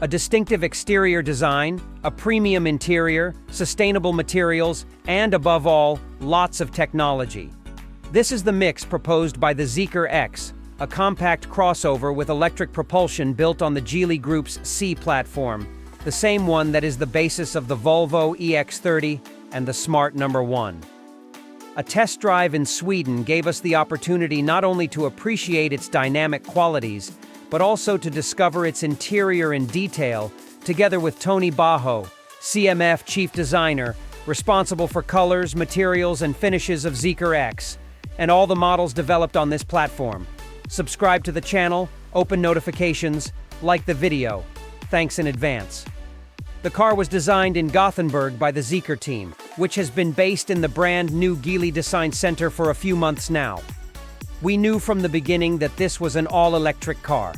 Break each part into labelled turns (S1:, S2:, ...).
S1: A distinctive exterior design, a premium interior, sustainable materials, and above all, lots of technology. This is the mix proposed by the Zeekr X, a compact crossover with electric propulsion built on the Geely Group's C platform, the same one that is the basis of the Volvo EX30 and the Smart #1. A test drive in Sweden gave us the opportunity not only to appreciate its dynamic qualities, but also to discover its interior in detail, together with Tony Bajo, CMF Chief Designer, responsible for colors, materials, and finishes of Zeekr X, and all the models developed on this platform. Subscribe to the channel, open notifications, like the video. Thanks in advance. The car was designed in Gothenburg by the Zeekr team, which has been based in the brand new Geely Design Center for a few months now. We knew from the beginning that this was an all-electric car.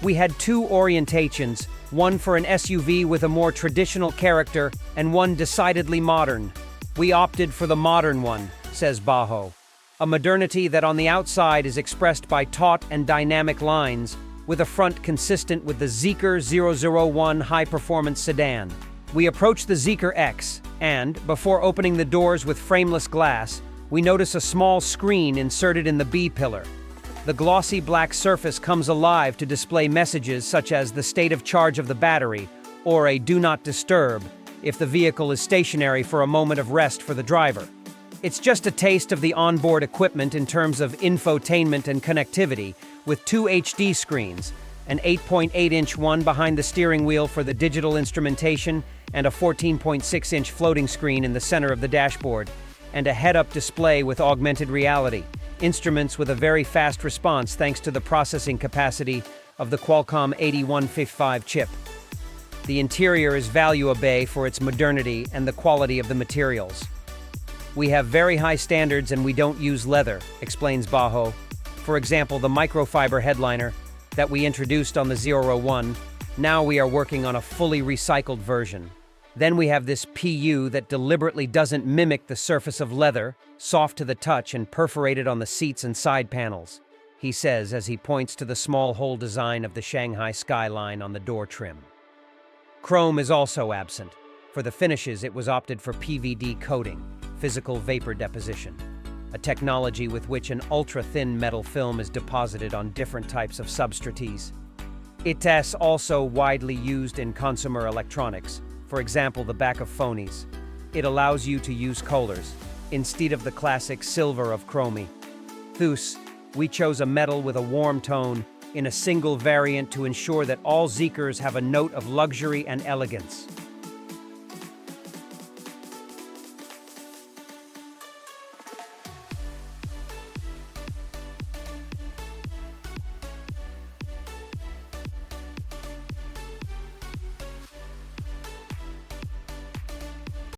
S1: We had two orientations, one for an SUV with a more traditional character and one decidedly modern. We opted for the modern one, says Bajo. A modernity that on the outside is expressed by taut and dynamic lines, with a front consistent with the Zeekr 001 high-performance sedan. We approach the Zeekr X, and, before opening the doors with frameless glass, we notice a small screen inserted in the B-pillar. The glossy black surface comes alive to display messages such as the state of charge of the battery, or a do not disturb, if the vehicle is stationary for a moment of rest for the driver. It's just a taste of the onboard equipment in terms of infotainment and connectivity, with two HD screens, an 8.8-inch one behind the steering wheel for the digital instrumentation, and a 14.6-inch floating screen in the center of the dashboard, and a head-up display with augmented reality, instruments with a very fast response thanks to the processing capacity of the Qualcomm 8155 chip. The interior is valuable for its modernity and the quality of the materials. We have very high standards and we don't use leather, explains Bajo. For example, the microfiber headliner that we introduced on the 001, now we are working on a fully recycled version. Then we have this PU that deliberately doesn't mimic the surface of leather, soft to the touch and perforated on the seats and side panels, he says as he points to the small hole design of the Shanghai skyline on the door trim. Chrome is also absent. For the finishes, it was opted for PVD coating, physical vapor deposition, a technology with which an ultra-thin metal film is deposited on different types of substrates. It is also widely used in consumer electronics, for example the back of phonies. It allows you to use colors, instead of the classic silver of chromy. Thus, we chose a metal with a warm tone in a single variant to ensure that all Zeekrs have a note of luxury and elegance.